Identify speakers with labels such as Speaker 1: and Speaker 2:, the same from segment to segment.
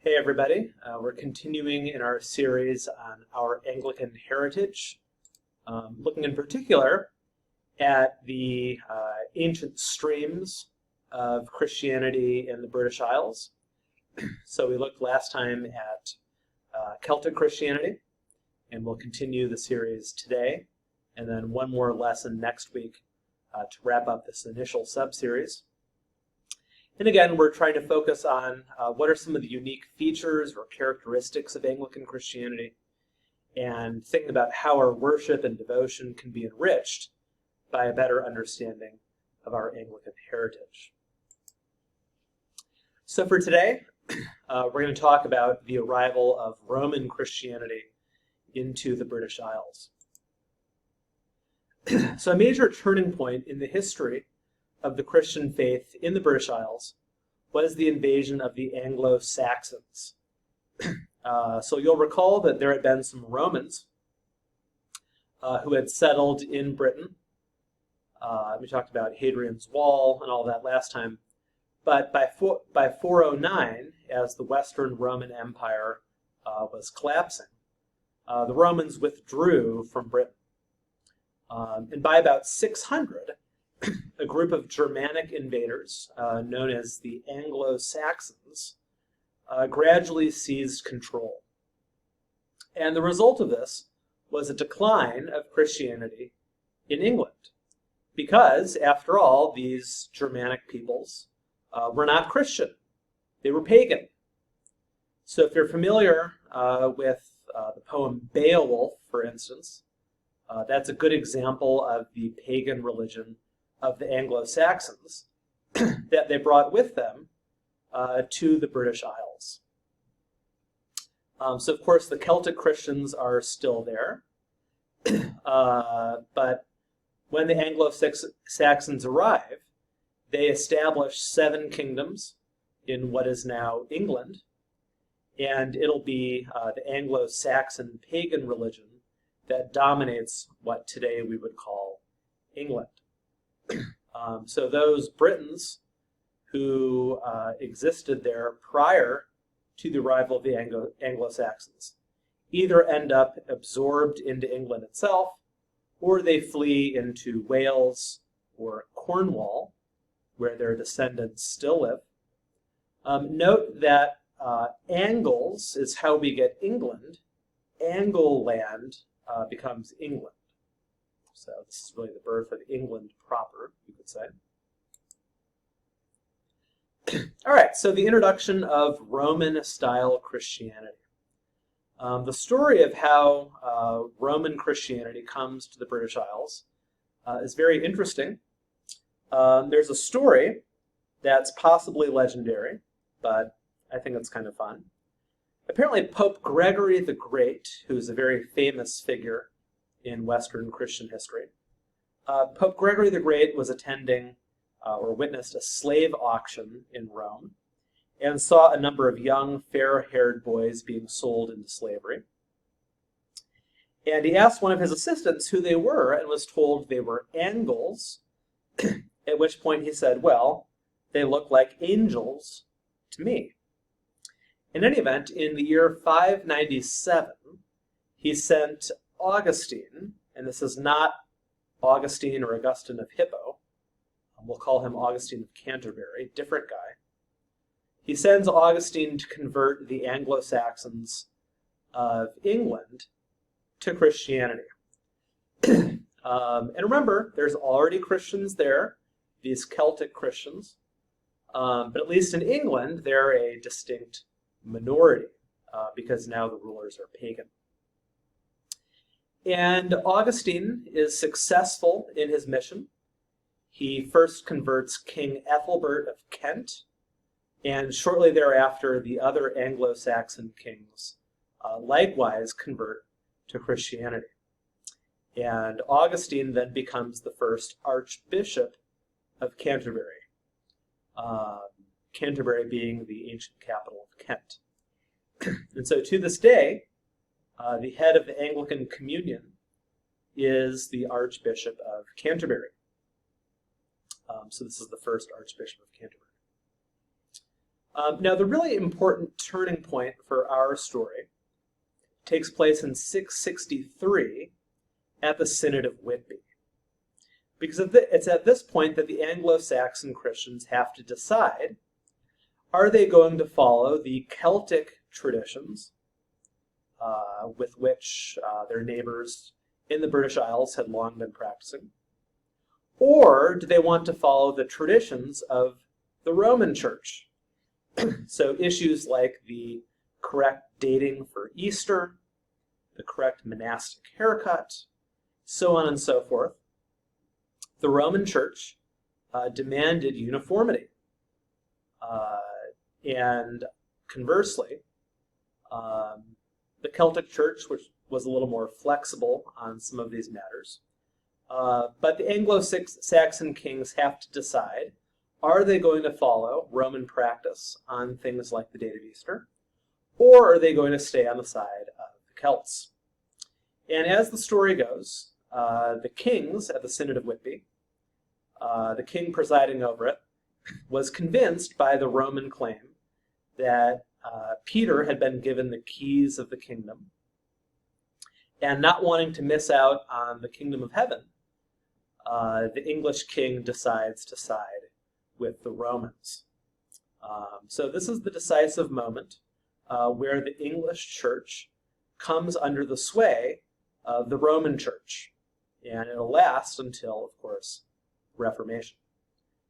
Speaker 1: Hey everybody, we're continuing in our series on our Anglican heritage, looking in particular at the ancient streams of Christianity in the British Isles. So we looked last time at Celtic Christianity, and we'll continue the series today, and then one more lesson next week to wrap up this initial sub-series. And again, we're trying to focus on what are some of the unique features or characteristics of Anglican Christianity, and thinking about how our worship and devotion can be enriched by a better understanding of our Anglican heritage. So for today, we're going to talk about the arrival of Roman Christianity into the British Isles. So a major turning point in the history of the Christian faith in the British Isles was the invasion of the Anglo-Saxons. So you'll recall that there had been some Romans who had settled in Britain. We talked about Hadrian's Wall and all that last time. But by 409, as the Western Roman Empire was collapsing, the Romans withdrew from Britain. And by about 600, a group of Germanic invaders, known as the Anglo-Saxons, gradually seized control. And the result of this was a decline of Christianity in England, because, after all, these Germanic peoples were not Christian. They were pagan. So if you're familiar with the poem Beowulf, for instance, that's a good example of the pagan religion of the Anglo-Saxons that they brought with them to the British Isles. So of course the Celtic Christians are still there, but when the Anglo-Saxons arrive, they establish 7 kingdoms in what is now England, and it'll be the Anglo-Saxon pagan religion that dominates what today we would call England. So those Britons who existed there prior to the arrival of the Anglo-Saxons either end up absorbed into England itself, or they flee into Wales or Cornwall, where their descendants still live. Note that Angles is how we get England. Angleland becomes England. So this is really the birth of England proper, you could say. All right, so the introduction of Roman-style Christianity. The story of how Roman Christianity comes to the British Isles is very interesting. There's a story that's possibly legendary, but I think it's kind of fun. Apparently, Pope Gregory the Great, who's a very famous figure in Western Christian history, Pope Gregory the Great was attending or witnessed a slave auction in Rome and saw a number of young, fair-haired boys being sold into slavery. And he asked one of his assistants who they were and was told they were Angles, at which point he said, well, they look like angels to me. In any event, in the year 597, he sent Augustine, and this is not Augustine or Augustine of Hippo. We'll call him Augustine of Canterbury, different guy. He sends Augustine to convert the Anglo-Saxons of England to Christianity. And remember, there's already Christians there, these Celtic Christians, but at least in England, they're a distinct minority because now the rulers are pagan. And Augustine is successful in his mission. He first converts King Ethelbert of Kent, and shortly thereafter the other Anglo-Saxon kings likewise convert to Christianity. And Augustine then becomes the first Archbishop of Canterbury, Canterbury being the ancient capital of Kent. And so to this day, the head of the Anglican Communion is the Archbishop of Canterbury. So this is the first Archbishop of Canterbury. Now, the really important turning point for our story takes place in 663 at the Synod of Whitby. Because it's at this point that the Anglo-Saxon Christians have to decide, are they going to follow the Celtic traditions with which their neighbors in the British Isles had long been practicing? Or do they want to follow the traditions of the Roman Church? So issues like the correct dating for Easter, the correct monastic haircut, so on and so forth. The Roman Church demanded uniformity. And conversely, the Celtic Church, which was a little more flexible on some of these matters, but the Anglo-Saxon kings have to decide, are they going to follow Roman practice on things like the date of Easter, or are they going to stay on the side of the Celts? And as the story goes, the kings at the Synod of Whitby, the king presiding over it, was convinced by the Roman claim that Peter had been given the keys of the kingdom, and not wanting to miss out on the kingdom of heaven, the English king decides to side with the Romans. So this is the decisive moment where the English church comes under the sway of the Roman Church, and it'll last until, of course, Reformation.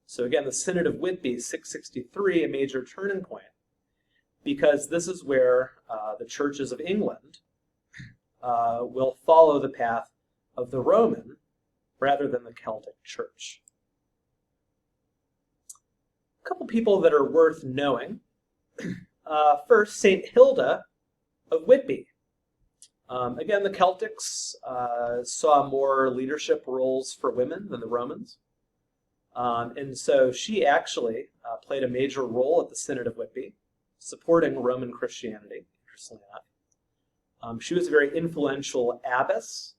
Speaker 1: So again, the Synod of Whitby, 663, a major turning point, because this is where the churches of England will follow the path of the Roman rather than the Celtic Church. A couple people that are worth knowing. First, St. Hilda of Whitby. Again, the Celtics saw more leadership roles for women than the Romans. And so she actually played a major role at the Synod of Whitby, supporting Roman Christianity, interestingly enough. She was a very influential abbess.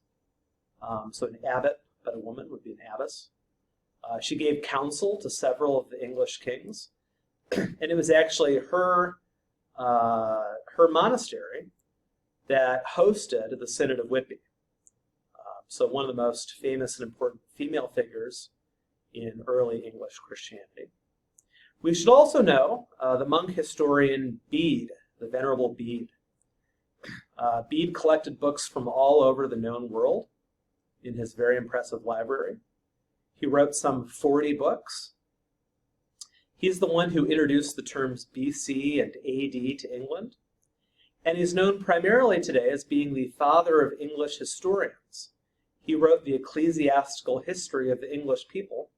Speaker 1: So an abbot, but a woman would be an abbess. She gave counsel to several of the English kings. And it was actually her monastery that hosted the Synod of Whitby. So one of the most famous and important female figures in early English Christianity. We should also know the monk historian Bede, the Venerable Bede. Bede collected books from all over the known world in his very impressive library. He wrote some 40 books. He's the one who introduced the terms BC and AD to England, and he's known primarily today as being the father of English historians. He wrote the ecclesiastical history of the English people,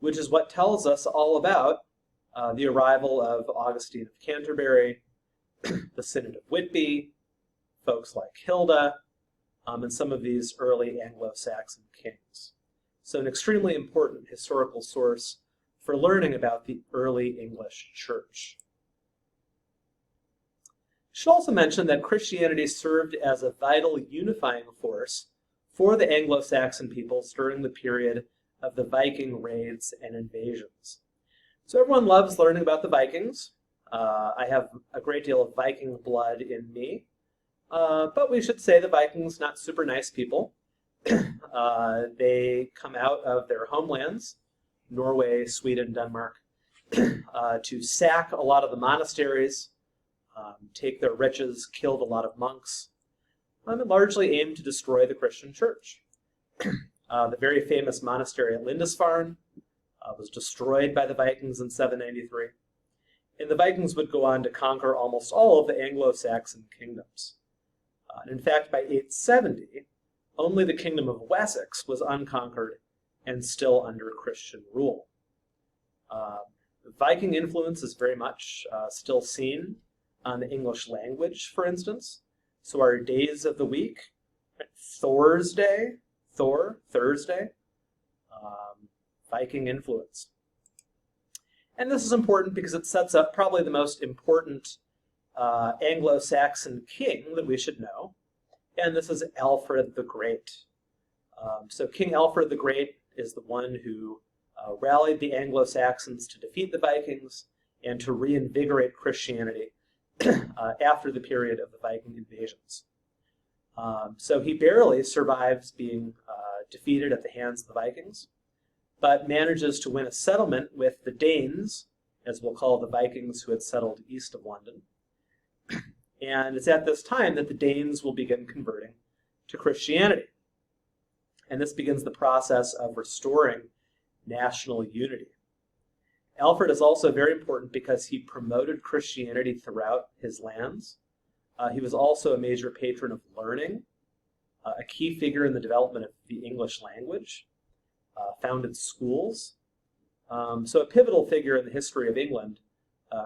Speaker 1: which is what tells us all about the arrival of Augustine of Canterbury, the Synod of Whitby, folks like Hilda, and some of these early Anglo-Saxon kings. So an extremely important historical source for learning about the early English church. I should also mention that Christianity served as a vital unifying force for the Anglo-Saxon peoples during the period of the Viking raids and invasions. So everyone loves learning about the Vikings. I have a great deal of Viking blood in me. But we should say the Vikings, not super nice people. They come out of their homelands, Norway, Sweden, Denmark, to sack a lot of the monasteries, take their riches, killed a lot of monks, and largely aimed to destroy the Christian church. The very famous monastery at Lindisfarne was destroyed by the Vikings in 793, and the Vikings would go on to conquer almost all of the Anglo-Saxon kingdoms. In fact, by 870, only the kingdom of Wessex was unconquered and still under Christian rule. Viking influence is very much still seen on the English language, for instance. So our days of the week, Thursday, Viking influence. And this is important because it sets up probably the most important Anglo-Saxon king that we should know, and this is Alfred the Great. So King Alfred the Great is the one who rallied the Anglo-Saxons to defeat the Vikings and to reinvigorate Christianity after the period of the Viking invasions. So he barely survives being defeated at the hands of the Vikings, but manages to win a settlement with the Danes, as we'll call the Vikings who had settled east of London. And it's at this time that the Danes will begin converting to Christianity. And this begins the process of restoring national unity. Alfred is also very important because he promoted Christianity throughout his lands. He was also a major patron of learning, a key figure in the development of the English language, founded schools. So a pivotal figure in the history of England,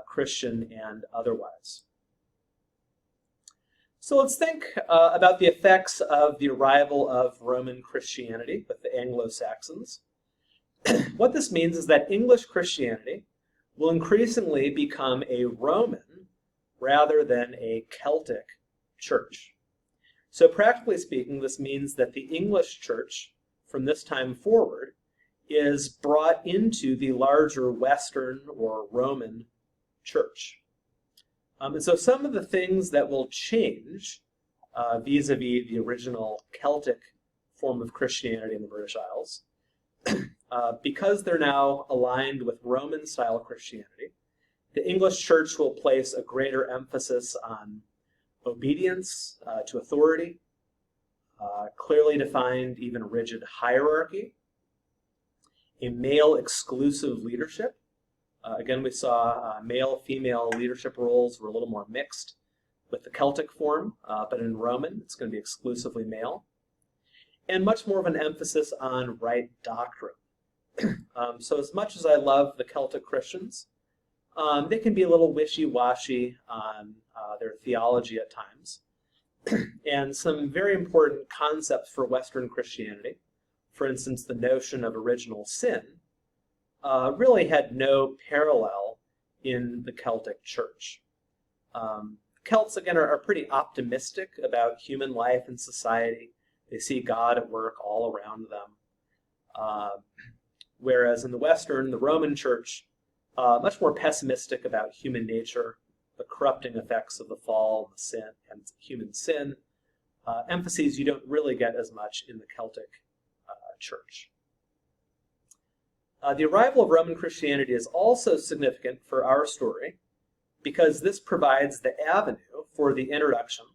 Speaker 1: Christian and otherwise. So let's think about the effects of the arrival of Roman Christianity with the Anglo-Saxons. What this means is that English Christianity will increasingly become a Roman rather than a Celtic church. So practically speaking, this means that the English church from this time forward is brought into the larger Western or Roman church. And so some of the things that will change vis-a-vis the original Celtic form of Christianity in the British Isles, because they're now aligned with Roman-style Christianity, the English church will place a greater emphasis on obedience to authority, clearly defined, even rigid hierarchy, a male-exclusive leadership. Again, we saw male-female leadership roles were a little more mixed with the Celtic form, but in Roman, it's going to be exclusively male. And much more of an emphasis on right doctrine. So as much as I love the Celtic Christians, they can be a little wishy-washy on their theology at times. And some very important concepts for Western Christianity, for instance, the notion of original sin, really had no parallel in the Celtic church. Celts, again, are pretty optimistic about human life and society. They see God at work all around them. Whereas in the Western, the Roman church, much more pessimistic about human nature, the corrupting effects of the fall and human sin, emphases you don't really get as much in the Celtic church. The arrival of Roman Christianity is also significant for our story because this provides the avenue for the introduction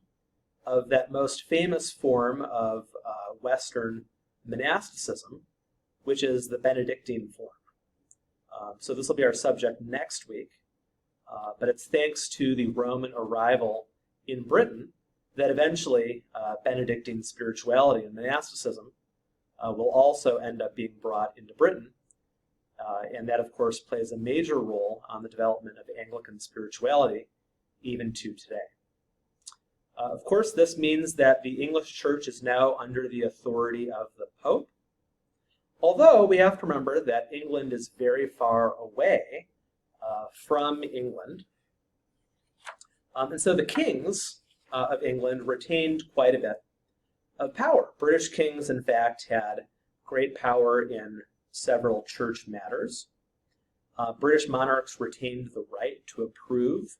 Speaker 1: of that most famous form of Western monasticism, which is the Benedictine form. So this will be our subject next week, but it's thanks to the Roman arrival in Britain that eventually Benedictine spirituality and monasticism will also end up being brought into Britain. And that, of course, plays a major role on the development of Anglican spirituality, even to today. Of course, this means that the English Church is now under the authority of the Pope, although we have to remember that England is very far away from England. And so the kings of England retained quite a bit of power. British kings, in fact, had great power in several church matters. British monarchs retained the right to approve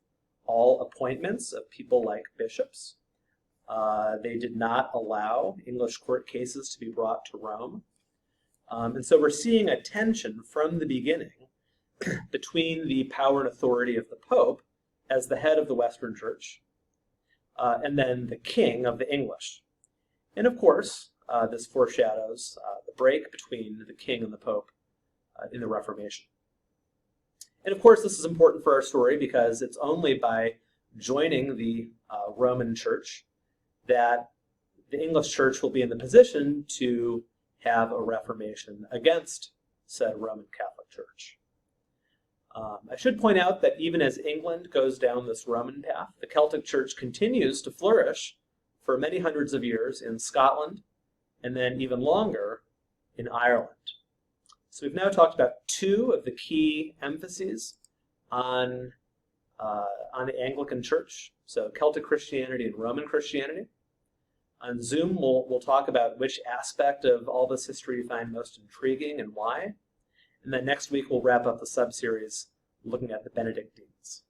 Speaker 1: all appointments of people like bishops. They did not allow English court cases to be brought to Rome. And so we're seeing a tension from the beginning between the power and authority of the Pope as the head of the Western Church, and then the king of the English. And of course, this foreshadows the break between the king and the Pope in the Reformation. And of course, this is important for our story because it's only by joining the Roman Church that the English Church will be in the position to have a Reformation against said Roman Catholic Church. I should point out that even as England goes down this Roman path, the Celtic Church continues to flourish for many hundreds of years in Scotland, and then even longer in Ireland. So we've now talked about two of the key emphases on the Anglican Church, so Celtic Christianity and Roman Christianity. On Zoom, we'll talk about which aspect of all this history you find most intriguing and why. And then next week, we'll wrap up the sub-series looking at the Benedictines.